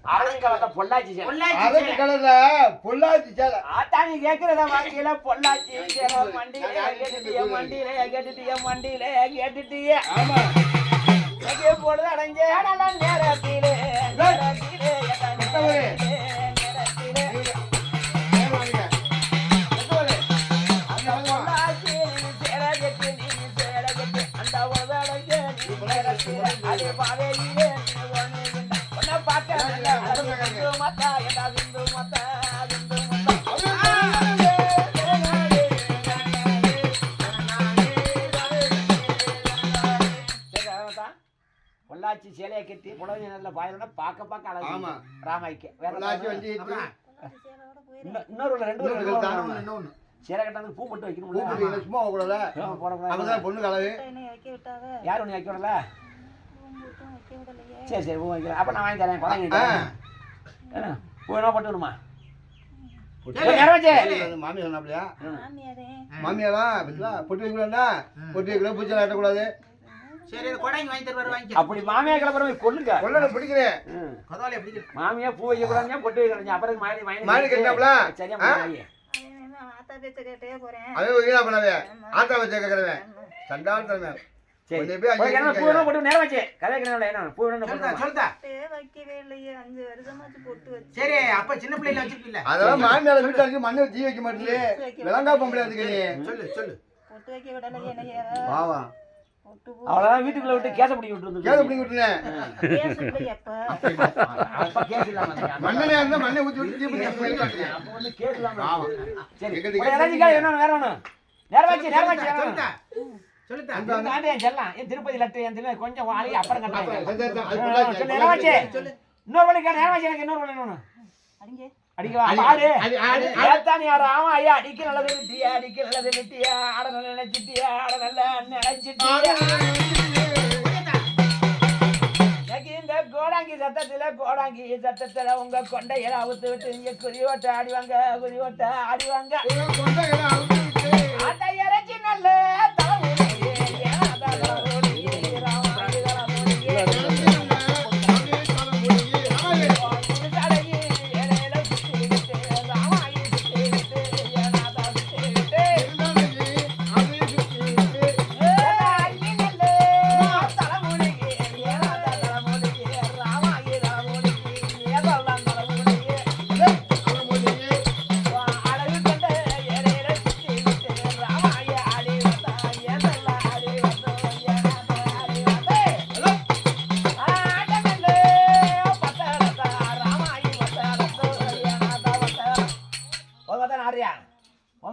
ஆரஞ்சு கலர்ல பொள்ளாச்சி சேலை அரசு கலர்ல பொள்ளாச்சி சேலை ஆத்தானி கேக்குறத வாங்கில பொள்ளாச்சி சேலை மண்டியில கேட்டுட்டியே ஆமா பொழுது அடைஞ்ச நேரத்திலே பொள்ளாச்சி சேலையை கட்டி புடவை நேரத்தில் பாயலோட பார்க்க அழகு ஆமா ராமாய்க்கு பொள்ளாச்சி வந்து சேலையோட போயிரு. இன்னொரு ரெண்டு இன்னொன்னு சேலை கட்டாந்து பூ போட்டு வைக்கணும் பூ சும்மா போகக்கூடாது போடக்கூடாது அப்பதான் பொண்ணு கலரு என்னை வைக்க விட்டாங்க. யார் ஒன்று வைக்க விடல பூம்பூட்டும் வைக்க விடலையே. சரி பூ வைக்கிறேன் அப்போ நான் வாங்கி தரேன் குழந்தைங்க பூ என்ன போட்டு விடுமா மாமி சொன்னாப்லையா மாமியாரே. மாமியாரா பத்தியா பொட்டு வைக்கலாம்டா பொட்டு வைக்கலாம் பூச்செல்லாம் கட்டக்கூடாது சரி இது கொடைங்க வாங்கி தருவாரு வாங்கி அப்படி மாமியா கிளம்புற கொல்லுங்க கொள்ளை பிடிக்கிறேன் கொதவாளி எப்படி மாமியா பூ வைக்க கூடாது பொட்டு வைக்கணும் அப்புறம் மாமி கட்டினாப்ல சரியா அவன் என்ன ஆத்தா பேச்ச கேட்டே போறேன். அதே வீணா பண்ணவே ஆத்தா வச்ச கேட்கறவன் சண்டால் சரி கொஞ்சம் போய் பூ வேணும் போட்டு நேரம் வச்சு கதைக்கிறேன் என்ன பூ வேணும் சொல்லுதா சொல்லுதா வைக்கவே இல்லையே 5 வருஷமாச்சு பொட்டு வச்சு. சரி அப்ப சின்ன பிள்ளைல வச்சிருக்கீல்ல அதெல்லாம் மாமியார வீட்டுல இருக்கு மண்ணு தீ வைக்க மாட்டேங்குது விலங்கா பொம்பளை அதுக்கு நீ சொல்லு சொல்லு பொட்டு வைக்க விடலையே என்னைய. பாவா பொட்டு அவ்வளவுதான் வீட்டுக்குள்ள விட்டு கேச பிடிக்க விட்டு கேது பிடிங்க விட்டுனேன் பேசுறது எப்ப? அப்ப கேஸ் இல்லாம மண்ணனே இருந்தா மண்ணை ஊத்தி விட்டு தீ பிடிக்க அப்ப வந்து கேஸ் இல்லாம சரி எங்க ஏதாச்சும் கேளு என்ன வேற ஒண்ணு நேரம் வச்சு சொல்லுதா சொல்லுதா என் செல்லாம் என் திருப்பதி லட்டு என் திருப்பதி கொஞ்சம் வாங்கி அப்புறம் கட்டுறேன் அது நேரம் வச்சு இன்னொரு வழி நேரம் வச்சு எனக்கு இன்னொரு வழி இன்னொன்னு அடிங்க. அடிக்கவா ஆடு ஏத்தான் யார் ஆமா ஐயா அடிக்க நல்லது விட்டியா ஆட நல்ல நினைச்சிட்டியா ஆட நல்ல நினைச்சிட்டியா இந்த கோடாங்கி சத்தத்துல உங்க கொண்டையில அவுத்து விட்டு இங்க குறியோட்ட ஆடிவாங்க ஆட்ட இறச்சி நல்ல தலைமுறை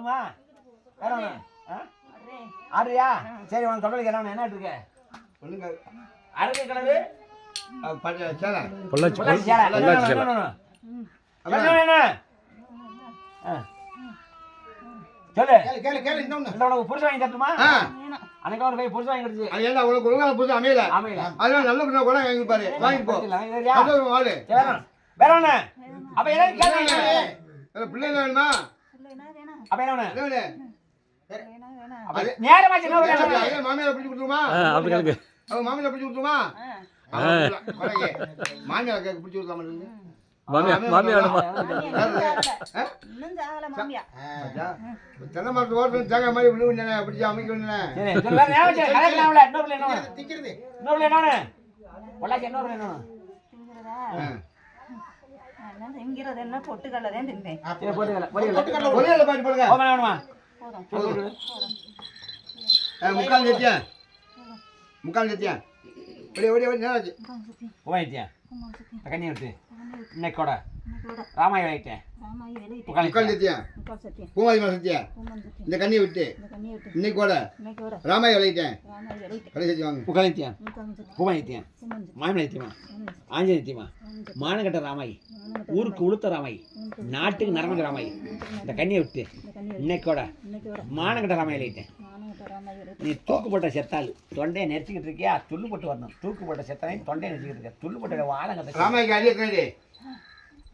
போதுமா வேற ஒண்ணு அடே, ஆடுறியா சரி உனக்கு தொண்டலுக்கு என்ன இருக்கு சொல்லுங்க அரபி கலரு சேலை பொள்ளாச்சி பொள்ளாச்சி சேலை பொள்ளாச்சி சேலை என்ன சொல்லு கேளு கேளு இன்னொன்னு இல்ல உனக்கு புருஷன் வாங்கி தரட்டுமா ஆ வேணாம். அன்னைக்கு ஒரு போய் புருஷன் வாங்கி கொடுத்து அது ஏன்டா உனக்கு ஒழுங்கான புதுசு அமையல அமையல அதெல்லாம் நல்ல புதுசா கூட வாங்கி பாரு வாங்கிட்டு போ சரியா அது வாடு வேற ஒண்ணு அப்ப என்ன கேள்வி பிள்ளைங்க வேணுமா இல்லைன்னா வேணாம். அப்ப என்ன ஒண்ணு என்ன வேணும்? வேணாம், வேணாம். அப்ப நேரமா சின்ன ஒரு வேலை. ஐயா, மாமியாரை பிடிச்சி கொடுத்துருமா அப்படி கிடக்கு அவன் மாமியாரை பிடிச்சி கொடுத்துருமா மாமியாரை பிடிச்சி கொடுக்காம மாமியா வேணுமா இன்னும் சாகல மாமியா. தென்னை மரத்து ஓரத்தில் தேங்காய் மாதிரி விழுவுனே பிடிச்சி அமைக்க வேண்டிய சரி சொல்லு வேற நேரம் வச்சு கலக்கலாம்ல இன்னொரு என்ன ஒண்ணு திக்கிறது இன்னொரு என்ன ஒண்ணு பொள்ளாச்சி இன்னொரு என்ன ஒண்ணு திங்கிறதா? நான் திங்கிறது என்ன பொட்டுக்கடலை தான் திம்பேன். சரி போட்டுக்கல ஒரே பாட்டு போடுங்க ஓமன வேணுமா போதும். முக்கால் நிறுத்தியா முக்கால் நிறுத்தியா ஒரே ஒரே ஒரே நேரம் ஆச்சு உமாயித்தியா கும்மாள் சுத்தி. கண்ணி விட்டு கண்ணை விட்டு. இன்னைக்கு கூட இன்னைக்கு விட. ராமாய வைட்டேன் ராமாயி வெளியிட்டு. முக்கால் நிறுத்தியா முக்கால் சத்தியம். பூமாதி மரம் சத்தியா கும்மாள் சுத்தி. இந்த கண்ணியை விட்டு இந்த கண்ணியை விட்டு. இன்னைக்கு கூட இன்னைக்கு விட. ராமாய விளையிட்டேன் ராமாயி வெளியிட்டு. கடை சத்தி வாங்க முக்காலித்தியா முக்கால் சத்தி. பூமாயித்தியா கும்மாள் சுத்தி. மாமனித்தியமா கும்மாள் சுத்தி. ஆஞ்சனித்தியமா கும்மாள் சுத்தி. மானகட்ட ராமாய் நானும் ஊருக்கு உளுத்த ராமாய் நாட்டுக்கு நரம்பு ராமாய் இந்த கண்ணியை விட்டு இந்த கண்ணியை விட்டு. இன்னைக்கு கூட இன்னைக்கு விட. மானகட்ட ராமாய் எழுதிட்டேன் நானும் ராமாயி வெளியிட்டு. நீ தூக்கு போட்ட செத்தாள் தொண்டையை நெரிச்சிக்கிட்டு இருக்கியா துள்ளு போட்டு வரணும் தூக்கு போட்ட செத்தாலே தொண்டையை நெரிச்சிக்கிட்டு இருக்க துள்ளு போட்ட வாழங்க ராமாய்க்கு அடி எத்தனை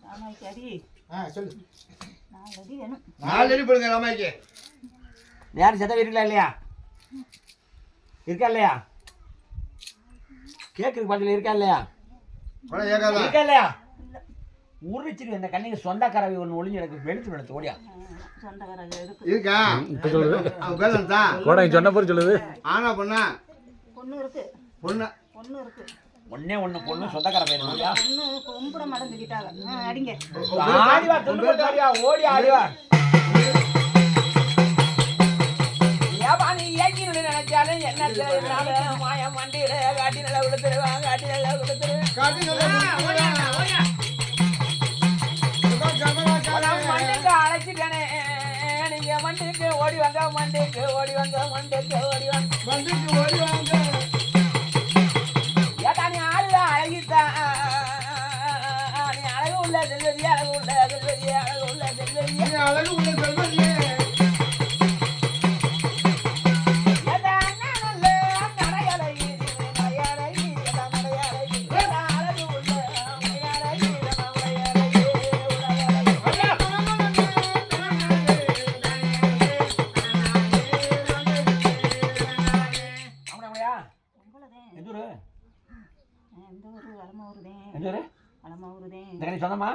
ராமாய்க்கு அடி சொல்லு 4 அடி வேணும். 4 அடி போடுங்க ராமாய்க்கு யாரும் செத்த வீட்டுல இல்லையா இருக்கா இல்லையா கேக்கு பாட்டில் இருக்கா இல்லையா படம் ஏகாதா இருக்கா இல்லையா உரிச்சிட்டு இந்த கண்ணிக்கு சொந்தக்காரவி ஒன்று ஒளிஞ்சு எனக்கு வெளுத்து வெளுத்து ஓடியா சொந்தக்காரங்க இருக்கு. இருக்கா இப்ப சொல்லுது அவன் பேர் தான் கோடை சொன்ன போது சொல்லுது ஆனா பொண்ணா பொண்ணு இருக்கு. பொண்ணு பொண்ணு இருக்கு. ஒன்னே ஒன்று பொண்ணு சொந்தக்கார பேர் ஓடியா பொண்ணு கும்பிட மடந்துக்கிட்டாங்க. அடிங்க. ஆடிவா துண்டு போட்டு ஆடிவா ஓடி ஆடிவா ஏப்பா நீ ஏக்கினு நினைச்சாலும் என்ன தெரியும் மாயம் வண்டியில காட்டி நல்லா விழுத்துருவாங்க காட்டி நல்லா விழுத்துருவேன் மண்ணுக்கு அழைச்சிட்டேனே நீங்க மண்ணுக்கு ஓடி வாங்க மண்ணுக்கு ஓடி வாங்க மண்ணுக்கு ஓடி வாங்க மண்ணுக்கு ஓடி வாங்க ஏட்டா நீ ஆளுத அழகித்தா நீ அழகு உள்ள செல்வதி அழகு உள்ள செல்வதி அழகு உள்ள செல்வதி அழகு உள்ள செல்வதி சொந்தமா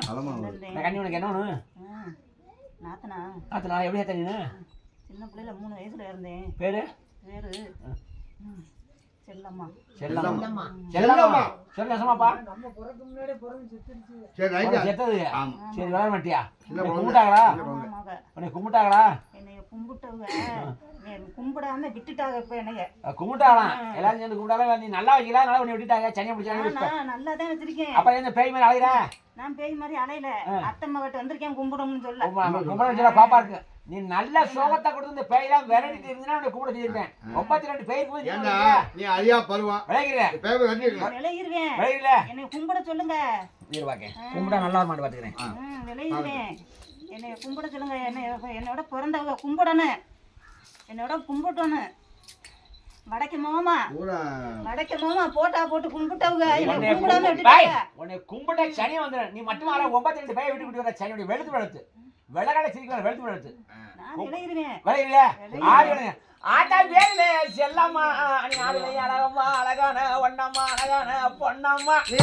இந்த கண்ணி உனக்கு என்ன ஒண்ணு நாத்தனா நான் எப்படி ஏத்தனீங்க சின்ன பிள்ளைல 3 வயசுல இருந்தேன். பேரு பேரு செல்லம்மா. செல்லம்மா செல்லம்மா செல்லம்மாப்பா சரி ரைட்டா செத்தது ஆமா சரி வர மாட்டியா சின்ன குழந்தை. கும்பிட்டாங்களா மக உன்னை கும்பிட்டாங்களா என்னைய கும்பிட்டவங்க கும்பிடாம விட்டுட்டாங்க. இப்ப என்னைய கும்பிட்டாங்களாம் எல்லாரும் சேர்ந்து கும்பிட்டாலும் நீ நல்லா வைக்கல நல்லா உன்னை விட்டுட்டாங்க சனியை பிடிச்சாங்க நான் நல்லா தான் வச்சிருக்கேன். அப்ப என்ன பேய் மாதிரி அழைகிற நான் பேய் மாதிரி அலையில அத்தை மகிட்ட வந்திருக்கேன் கும்பிடணும்னு சொல்ல. கும்பிட பாப்பா இருக்கு நீ நல்ல சோகத்தை கொடுத்து இந்த பேயெல்லாம் விரட்டிட்டு இருந்தா உன்னை கும்பிட செஞ்சிருப்பேன் 32 பேய் போய் ஏண்டா நீ அறியா பருவம் விளைகிற பேப்பர் கட்டிருக்கலாம் விளையிருவேன். விளையில என்னை கும்பிட சொல்லுங்க. இருவாக்கேன் கும்பிட்டா நல்லா மாட்டு பாத்துக்கிறேன் விளையிருவேன். என்னை கும்பிட சொல்லுங்க. என்னோட பிறந்தவங்க கும்பிடணும். என்னோட கும்பிட்டணும். வடக்கு மாமா பூரா வடக்கு மாமா போட்டா போட்டு கும்பிட்டவங்க என்னை உன்னை கும்பிடாம கும்பிட்டு- விட்டுட்டாங்க. உன்னை கும்பிட்ட சனி வந்துடும் நீ மட்டும் வர 92 பேய் விட்டு விட்டு வர சனியோட வெளுத்து வெளுத்து வெள்ளக்காட சிரிக்கிற வெளுத்து வெளுத்து நான் விளையிருவேன். விளையில ஆடி ஆட்டா பேருல செல்லம்மா நீ ஆடில அழகம்மா அழகான ஒன்னம்மா அழகான பொன்னம்மா நீ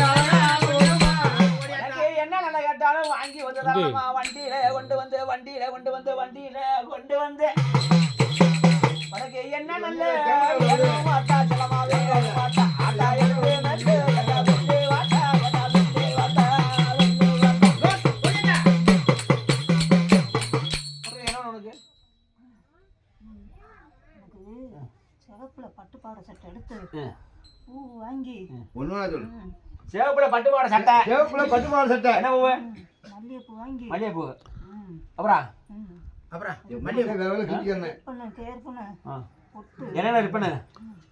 எனக்கு என்ன நல்ல கேட்டாலும் வாங்கி வந்து தரமா வண்டியில கொண்டு வந்து வண்டியில கொண்டு வந்து வண்டியில கொண்டு வந்து உனக்கு என்ன நல்ல வாட்டா செல்லம்மா வாட்டா ஆட்டா எடுத்து நட்டு கட்டா விட்டு வாட்டா கட்டா விட்டு வாட்டா என்ன உனக்கு சிவப்புல பட்டுப்பாட சட்டை எடுத்து பூ வாங்கி ஒண்ணுனா சொல்லு சேவப்புல பட்டு போட சட்டை சேவப்புல பட்டுப்பாடு சட்டை என்ன பூ மல்லிகைப்பூ வாங்கி மல்லிகைப்பூ ம், அப்புறம் ம். அப்புறம் வேற வேலை கிழிக்கிறேன் ரிப்பனு கேர்பனு ஆ. பொட்டு என்னென்ன ரிப்பனு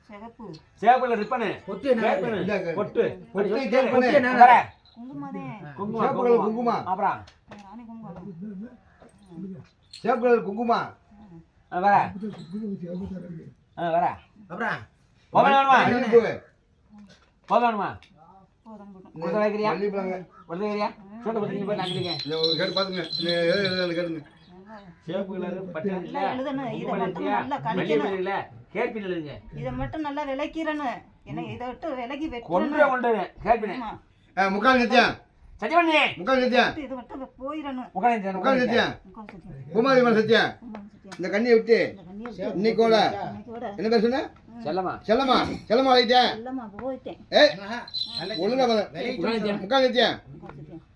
சிகப்பு சேவல ரிப்பனு பொட்டு என்ன கேப்பனு பொட்டு பொட்டு, பொட்டு கேப்பனு. வேற குங்குமதே குங்குமம் சேப்பு கலர் குங்குமா அப்புறம் ராணி குங்குமம் சேப்பு கலர் குங்குமா வேற வேற அப்புறம் போக வேணுமா மல்லிகைப்பூ, போக வேணுமா போதும் போதும் கொடுத்து வைக்கிறியா மல்லிகைப்பூங்க. கொடுத்து வைக்கிறியா சொல்ல கொடுத்து போய் நாங்க இதை ஒரு கேட்டு பாத்துங்க கேட்டுங்க சேப்பு கலர் பட்டு இல்ல நல்லா எழுதணும். இதை குங்குமம் மட்டும் இல்லையா நல்லா மல்லிகை கழிக்கணும். இல்ல கேப்பின் எழுதுங்க இதை மட்டும் நல்லா விளக்கிறணும். என்ன இதை விட்டு விலகி கொண்டு வெட்டணும். கொண்டு கேப்பின் ஆமா. முக்கால் நித்தியம் சத்தியமணி முக்கால் நித்தியம் இது மட்டும் போயிடணும். உட்காந்து முக்கால் நித்தியம் முக்கால் சத்தியம். பூமாரி மேல சத்தியம் குங்குமம் சத்தியம். இந்த கண்ணியை விட்டு இந்த கண்ணியை இன்னைக்கோட இன்னைக்கோட என்ன பேர் சொன்ன செல்லமா செல்லம்மா செல்லம்மா அழைத்தேன் எல்லாமா போயிட்டேன். ஏய் நல்ல ஒழுங்கா பாரு. முக்கால் நித்தியம் முக்கால் சத்தியம்.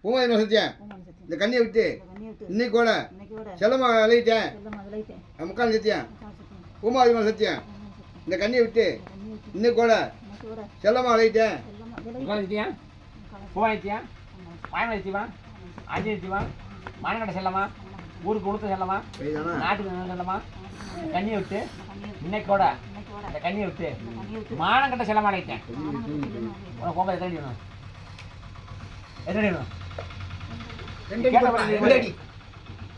பூமாரி மேல சத்தியம் குங்குமம் சத்தியம். இந்த கண்ணியை விட்டு இந்த கண்ணியை விட்டு இன்னைக்கோட இன்னைக்கோட செல்லம்மா அழைத்தேன் எல்லாமா விளையிட்டேன். முக்கால் நித்தியம் முக்கால் சத்தியம். பூமாரி மேல சத்தியம் குங்குமம் சத்தியம். இந்த கண்ணியை விட்டு இந்த கண்ணியை விட்டு இன்னைக்கோட இன்னைக்கோட செல்லம்மா அழைத்தேன் எல்லாமா விளையிட்டேன். உட்காந்துட்டியா பூவாயிட்டியா மாயமதித்திவா ஆஞ்சனித்திவா மானக்கடை செல்லமா ஊருக்கு கொடுத்து செல்லமா சரிதானா நாட்டுக்கு செல்லமா கண்ணியை விட்டு இன்னைக்கோட இன்னைக்கோட இந்த கண்ணியை விட்டு இந்த கண்ணியை விட்டு மானக்கட்ட செல்லமா அழைத்தேன் மானங்கட்ட உனக்கு கோம்பை எத்தனை வேணும் எத்தனை வேணும் ரெண்டு அடி போடுப்பா, ரெண்டு அடி.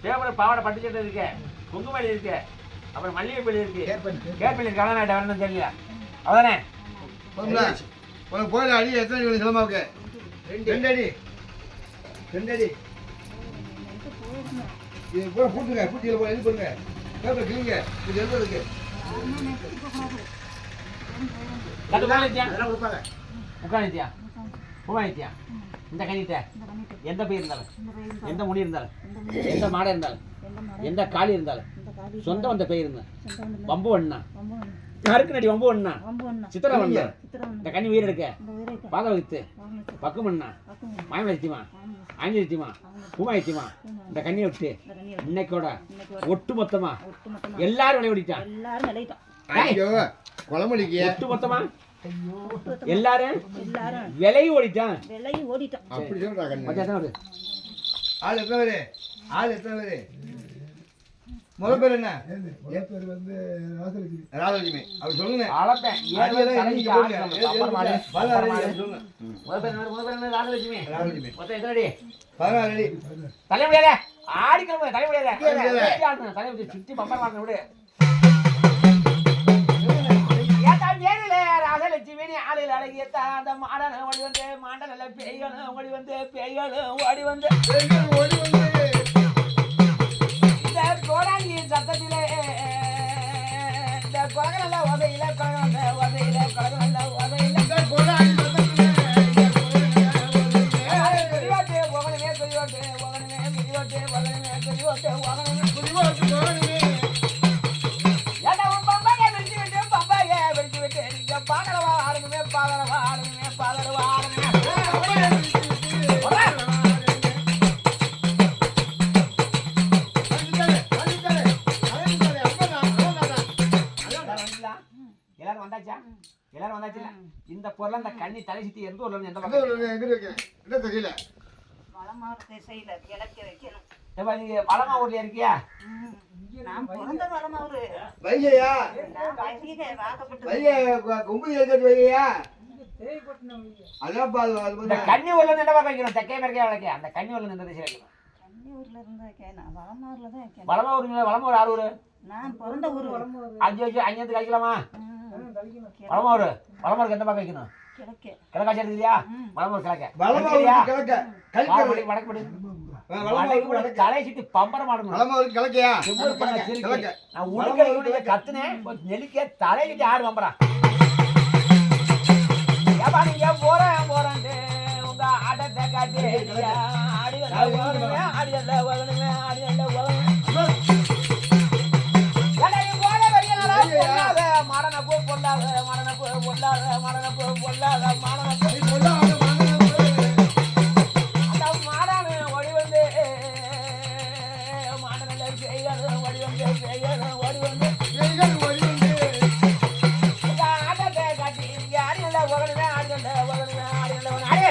சேவல பாவாடை பட்டு சட்டை இருக்கு குங்குமல்லி இருக்கு அப்புறம் மல்லிகை பள்ளி இருக்கு கேப்பன். கேப்பில் இருக்கு அவ்வளோ நான் வரணும்னு தெரியல அவ்வளோதானே போதும்ல உனக்கு போயில அடி எத்தனை அடி வேணும் செல்லம்மாவுக்கு ரெண்டு. ரெண்டு அடி ரெண்டு அடி இது போயிடணும். இது பூரா பூட்டுங்க பூட்டியில் போய் இது பண்ணுங்க பேப்பர் கிளிங்க இது எழுதுறதுக்கு யாருமே நெருக்கி போகக்கூடாது. கட்டு உட்காந்துட்டியா அதெல்லாம் கொடுப்பாங்க. உட்காந்துட்டியா பூவாயிட்டியா இந்த கண்ணிட்ட இந்த கண்ணிட்டு எந்த பயிர் இருந்தாலும் இந்த பயிர் எந்த முடி இருந்தாலும் இந்த முடி எந்த மாடை இருந்தாலும் எந்த மரம் எந்த காளி இருந்தாலும் இந்த காலி சொந்த வந்த பயிர் இருந்தால் சொந்த வந்து வம்பு ஒண்ணா ரொம்ப ஒண்ணு. யாருக்கு நடி வம்பு ஒண்ணா ரொம்ப ஒண்ணு. சித்திரை வந்தா சித்திரம் இந்த ஒண்ணு. கண்ணி உயிர் எடுக்க இந்த உயிரை பாத வைத்து வாங்கிட்டு பக்கு மண்ணா பக்கம் மாயமலைத்திமா வாங்கி ஆஞ்சலித்திமா பூமாயித்திமா இந்த கண்ணியை விட்டு இந்த கண்ணியை இன்னைக்கோட இன்னைக்கு ஒட்டு மொத்தமா ஒட்டு மொத்தமா எல்லாரும் விளையாடிட்டா எல்லாரும் விளையிட்டோம். ஐயோ குழம்படிக்கு ஒட்டு மொத்தமா ஒட்டு மொத்தமா எல்லாரும் எல்லாரும் விலையும் ஓடிட்டான் விலையும் ஓடிட்டோம். அப்படி சொல்றா கண்ணு மச்சான் எத்தனை வருது? ஆள் எத்தனை பேரு ஆள் எத்தனை பேரு முதல் பேர் என்ன ராஜலட்சுமி அப்படி சொல்லுங்க அளப்பேன். ஏழு அடியெல்லாம் தலைக்கு எண்ணிக்கை ஆறு போடுங்க. நம்ம சப்பர் மாடு, பதினாறு சப்பர் அடி மாடு. அப்படி சொல்லுங்க முதல் பேர் என்ன? ராஜலட்சுமி. ராஜலட்சுமி மொத்தம் எத்தனை அடி? 16 அடி தலை முடியாத ஆடிக்கிழமை தலை முடியாத முடியாது. சுத்தி ஆடணும். தலை விட்டு சுத்தி பம்பர் மாட்டணும் விடு. ஏத்தா நேரில ராஜலட்சுமி ஆளில் அழகியத்தா அந்த மாடன ஓடி வந்து மாண்டனில் பேய்களும் ஓடி வந்து பேய்களும் ஓடி வந்து இந்த கோடாங்கி சத்தத்திலே இந்த குழந்தை உதையில குழந்தை உதையில குழந்தை உதையில குடிவாட்டு போகணுமே குடிவாட்டு போகணுமே குடிவாட்டு போகணுமே குடிவாட்டு போகணுமே ஏன்னா உன் பம்பாய வெடிச்சு விட்டு பம்பாய வெடிச்சு விட்டு நீங்க பாதரவா ஆடணுமே பாதரவா ஆடணுமே பாதரவா ஆடணுமே எல்லாரும் வந்தாச்சா எல்லாரும் வந்தாச்சுல இந்த பொருள் அந்த கண்ணி தலை சுத்தி எந்த ஊர்ல இருந்து எந்த பக்கம் என்ன தெரியல வளமாறு திசையில கிழக்க வைக்கணும். ஏப்பா, நீங்க பழமா ஊர்ல இருக்கியா நான் பிறந்த வளமாறு வைகையா நான் வைகை வாக்கப்பட்டது. வைகை கும்பி இருக்கிறது வைகையா அதான் பாது இந்த கன்னி ஊர்ல இருந்து எந்த பக்கம் வைக்கணும் தெக்கே மேற்கே வழக்கே அந்த கன்னி ஊர்ல இருந்து திசை வைக்கணும் கன்னியூர்ல இருந்து வைக்கணும். வளமாறுல தான் வைக்கணும். வளமா ஊருங்க வளமா ஒரு ஆறு ஊரு நான் பிறந்த ஊர் அஞ்சு வச்சு அஞ்சு கழிக்கலாமா வளமா ஊரு வளமாருக்கு எந்த பக்கம் வைக்கணும் கிழக்கே கிழக்காச்சி இருக்குதியா வளமூர் கிழக்க வளமா கிழக்க கழிக்கிறது வடக்கு படி வளமா வடக்கு தலை சுத்தி பம்பரம் ஆடணும் வளமா கிழக்கையா கிழக்க நான் உடுக்க கத்துனேன் நெலிக்க தலை சுத்தி ஆடு பம்பரா ஏப்பா நீங்க போறேன் உங்க ஆட்டத்தை காட்டி ஆடி வந்தா ஆடி வந்தா ஆடி மரணப்பு பொல்லாத அந்த மாடான ஓடி வந்து மாடனில் செய்யணும் ஓடி வந்து ஆட்டத்தை காட்டி ஆடியல்ல உகணுமே ஆடியல்ல ஆடி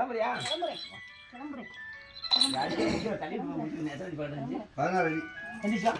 கிளம்புறியா கிளம்புறேன் கிளம்புறேன் தள்ளி 16 அடி எந்திரிச்சா